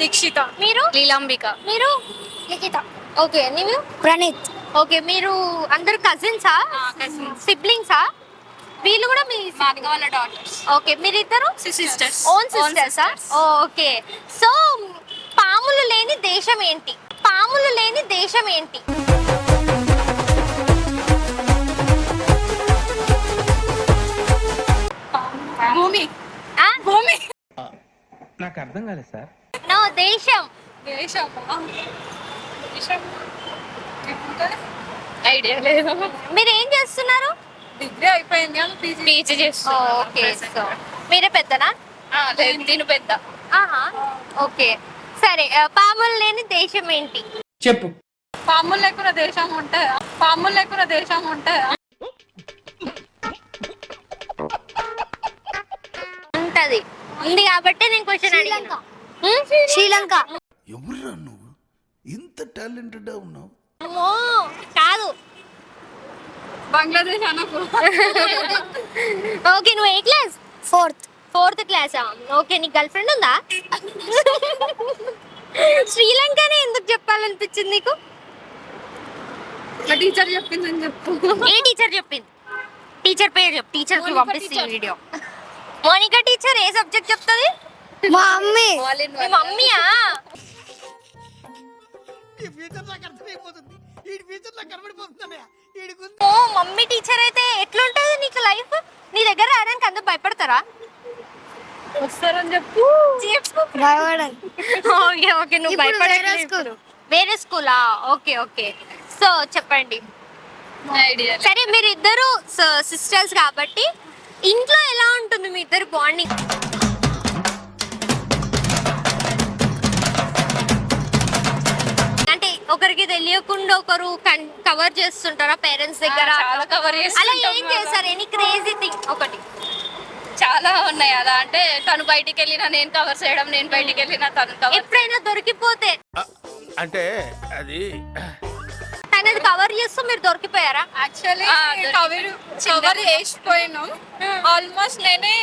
దీక్షిత. మీరు? లీలాంబిక. మీరు? లిఖిత. ఓకే, నీవు? ప్రణీత్. ఓకే, మీరు అందరు కజిన్సా? సిబ్లింగ్సా? వీళ్ళు కూడా మీ వాళ్ళ డాటర్స్. ఓకే, మీరిద్దరు సిస్టర్స్. ఓన్ సిస్టర్సా? ఓకే. సో పాములు లేని దేశం ఏంటి? పాములు లేని దేశం ఏంటి? భూమి. ఆ? భూమి. నాకు అర్థం కాలేదు సార్. నో, దేశం. దేశం. ఐడియా లేదు. మీరు ఏం చేస్తున్నారు? డిగ్రీ అయిపోయింది, పీజీ చేస్తున్నా. ఓకే, సో మీరే పెద్దనా? లేదు, దీని పెద్ద. ఆహా, ఓకే. సరే, పాములు లేని దేశం ఏంటి? చెప్పు. పాములు లేకుండా దేశం ఉంటాయా? పాములు లేకుండా దేశం ఉంటాయా? ఉంటది. ఉంది కాబట్టి నేను క్వశ్చన్ అడిగాను. శ్రీలంక. ఎవరురా నువ్వు ఇంత టాలెంటెడ్ ఉన్నావు? అమ్మో, కాదు. బంగ్లాదేశ్ అనకు. ఓకే, నువ్వు ఏ క్లాస్? ఫోర్త్ క్లాసా? ఓకే, నీకు గర్ల్ ఫ్రెండ్ ఉందా? శ్రీలంకనే ఎందుకు చెప్పాలనిపించింది నీకు? మా టీచర్ చెప్పిందని చెప్పు. ఏ టీచర్ చెప్పింది? టీచర్ పేరు చెప్పు, టీచర్ కి పంపిస్తే వీడియో. మోనికా టీచర్ ఏ సబ్జెక్ట్ చెప్తుంది? మా అమ్మి. మీ మమ్మీయా? ఓ, మమ్మీ టీచర్ అయితే ఎట్లుంటది నీకు లైఫ్? నీ దగ్గర రావడానికి అందరూ భయపడతారా? వస్తారని చెప్పు. ఓకే ఓకే, నువ్వు ఇప్పుడు వేరే భయపడలేదు. స్కూల్. వేరే స్కూలా? Okay okay. సో చెప్పండి. ఐడియా. సరే, మీరు ఇద్దరు సిస్టర్స్ కాబట్టి ఇంట్లో ఎలా ఉంటుంది మీ ఇద్దరు బాండింగ్? అంటే ఒకరికి తెలియకుండా ఒకరు కవర్ చేస్తుంటారా పేరెంట్స్ దగ్గర? చాలా కవర్ అలా ఏం చేస్తారు? ఎనీ క్రేజీ థింగ్ ఒకటి. చాలా ఉన్నాయి అలా. అంటే తను బయటికి వెళ్ళినా నేను కవర్ చేయడం, నేను బయటికి వెళ్ళినా తను కవర్. ఎప్పుడైనా దొరికిపోతే అంటే అది తనది కవర్ చేస్తూ మీరు దొరికిపోయారా? యాక్చువల్లీ కవర్ వేసిపోయినాం. ఆల్మోస్ట్ నేనే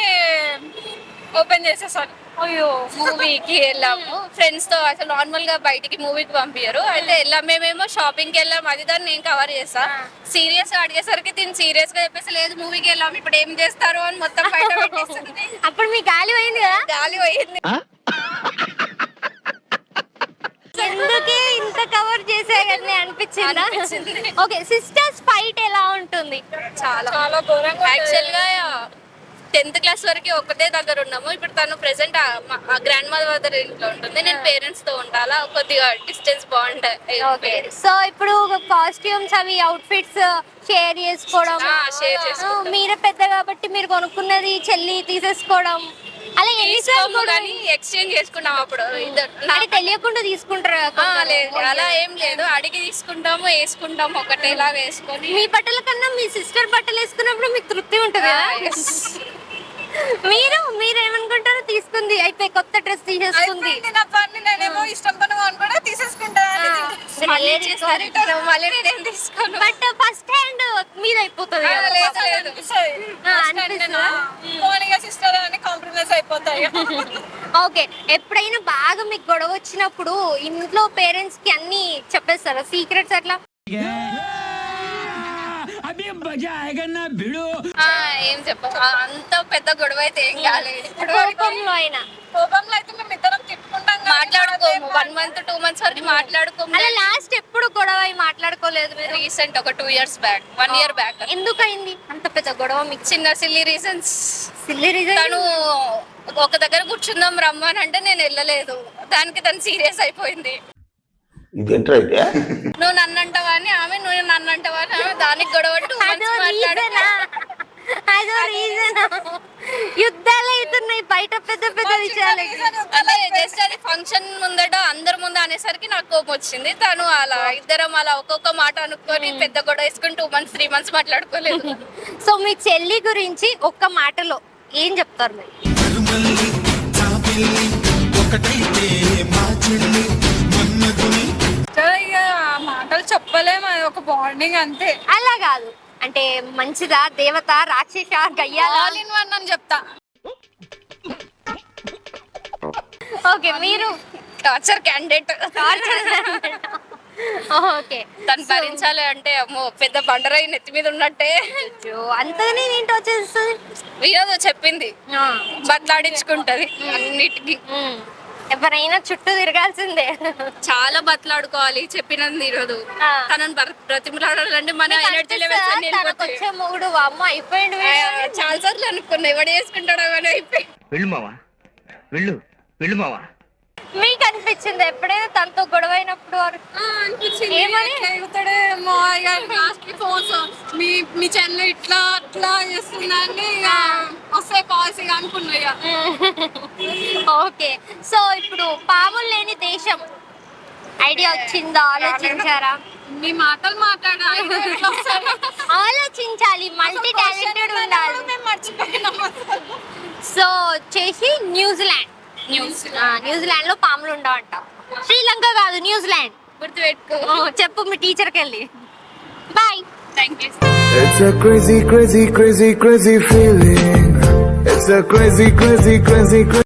ఓపెన్ చేసేసాను. అయ్యో, మూవీకి వెళ్ళాము ఫ్రెండ్స్ తో. అసలు నార్మల్ గా బయటికి మూవీకి పంపించారు. అయితే వెళ్ళాం, మేమేమో షాపింగ్ కి వెళ్ళాం. అది దాన్ని నేను కవర్ చేసా. సీరియస్ గా అడిగేసరికి దీన్ని సీరియస్ గా చెప్పేసి లేదు మూవీకి వెళ్ళాం ఇప్పుడు ఏం చేస్తారు అని మొత్తం బయట పెట్టేసింది. అప్పుడు మీ గాలి పోయింది కదా? గాలి పోయింది. ఎందుకే ఇంత కవర్ చేసేయని అనిపించిందా? ఓకే, సిస్టర్స్ ఫైట్ ఎలా ఉంటుంది? చాలా చాలా ఘోరంగా. యాక్చువల్ గా 10th క్లాస్ వరకు ఒకటే దగ్గర ఉన్నాము. ఇప్పుడు తను ప్రెసెంట్ గ్రాండ్ మదర్ ఇంట్లో ఉంటుంది, నేను పేరెంట్స్ తో ఉంటా. కొద్దిగా డిస్టెన్స్ బాగుంటాయి. ఓకే, సో ఇప్పుడు కాస్ట్యూమ్స్ అవి అవుట్ఫిట్స్ షేర్ చేసుకోవడం. షేర్ చేసుకుంటాం. మీరే పెద్ద కాబట్టి మీరు కొనుక్కున్నది చెల్లి తీసేసుకోవడం, అలా ఎన్నిసార్లు కానీ ఎక్స్చేంజ్ చేసుకున్నాం. అప్పుడు నాకు తెలియకుండా తీసుకుంటారు కదా? లేదు, అలా ఏం లేదు. అడిగి తీసుకుంటాము, వేసుకుంటాము ఒకటేలా వేసుకొని. మీ బట్టల కన్నా మీ సిస్టర్ బట్టలు వేసుకున్నప్పుడు మీకు తృప్తి ఉంటుంది కదా? మీరేమనుకుంటారో? తీసుకుంది అయిపోయి కొత్త డ్రెస్ తీసేసుకుంది. నేనేమో ఇష్టంతో కూడా తీసేసుకుంటాను. మళ్ళీ నేనేం తీసుకోను. బట్ ఫస్ట్ హ్యాండ్ మీద అయిపోతుంది కదా? సిస్టర్ అని కాంప్రమైజ్ అయిపోతాయి. ఓకే, ఎప్పుడైనా బాగా మీకు గొడవ వచ్చినప్పుడు ఇంట్లో పేరెంట్స్ కి అన్ని చెప్పేస్తారా సీక్రెట్స్ అట్లా? ఏం చెప్ప, అంత పెద్ద గొడవ అయితే ఏం కాలేదు. కోపంలో అయినా అయితే మేము ఇద్దరం తిట్టుకుంటాం, మాట్లాడుకోము. 1 month 2 months వరకు మాట్లాడుకోము. అలా లాస్ట్ ఎప్పుడు గొడవ అయి మాట్లాడుకోలేదు మీరు? రీసెంట్ ఒక 2 years బ్యాక్, 1 year బ్యాక్. ఎందుకు అయింది అంత పెద్ద గొడవ మీకు? చిన్న సిల్లీ రీజన్స్. Silly reason? తను ఒక దగ్గర కూర్చుందాం రమ్మని అంటే నేను వెళ్ళలేదు. దానికి తను సీరియస్ అయిపోయింది. ఇదేంట్రా అయితే నువ్వు నన్ను అంటావా అని ఆమె, నువ్వు నన్ను అంటావా అని ఆమె. దానికి గొడవ 2 months మాట్లాడుతున్నా. అదో రీజన్. యుద్ధాలు అవుతున్నాయి బయట పెద్ద పెద్ద విషయాలు. అలా జస్ట్ అది ఫంక్షన్ ముందట అందరి ముందు అనేసరికి నాకు కోపం వచ్చింది. తను అలా ఇద్దరం అలా ఒక్కొక్క మాట అనుకొని పెద్ద గొడవ వేసుకుని 2 months 3 months మాట్లాడుకోలేదు. సో మీ చెల్లి గురించి ఒక్క మాటలో ఏం చెప్తారు మీరు? మాటలు చెప్పలేము, ఒక బాండింగ్ అంతే. అలా కాదు, అంటే మంచిదా, దేవత, రాక్షస, గయ్యాల? ఆల్ ఇన్ వన్ అని చెప్తా. ఓకే, మీరు టార్చర్ క్యాండిడేట్. ఓకే, తను భరించాలి అంటే అమ్మో పెద్ద బండరాయి నెత్తి మీద ఉన్నట్టే. అంతగానే ఏంటో వచ్చేస్తుంది. వినోద్ చెప్పింది బట్లాడించుకుంటది అన్నిటికీ. ఎవరైనా చుట్టూ తిరగాల్సిందే. చాలా బతలాడుకోవాలి చెప్పినది ఈరోజు. ఆ. తనని బ్రతిమలాడాలంటే మన ఎనర్జీ లెవెల్స్ అన్ని వెళ్ళిపోతాయి. వచ్చే మూడు అమ్మ అయిపోయింది చాలా సార్లు అనుకున్నా ఎవడు చేసుకుంటాడో అని అయిపోయి. వెళ్ళు మావా, వెళ్ళు వెళ్ళు మావా. మీకు అనిపించింది ఎప్పుడైనా తనతో గొడవ అయినప్పుడు అనిపించింది ఏమని? ఎగుతాడేమో లాస్ట్ కి ఫోన్స్ మీ చెల్లె ఇట్లా అట్లా చేస్తుందని వస్తే కాల్స్ ఇక అనుకున్నా. ఓకే, సో ఇప్పుడు పాములు లేని దేశం ఐడియా వచ్చిందా? ఆలోచించారా? మీ మాటలు మాట్లాడా ఆలోచించాలి, మల్టీ టాలెంటెడ్ ఉండాలి. మర్చిపోయినాం. సో వచ్చేసి న్యూజిలాండ్. న్యూజిలాండ్ లో పాములు ఉండవంట. శ్రీలంక కాదు, న్యూజిలాండ్. గుర్తుపెట్టుకో. చెప్పు మీ టీచర్కి వెళ్ళి. Bye. Thank you. It's a crazy, crazy, crazy, crazy feeling. It's a crazy, crazy, crazy, crazy.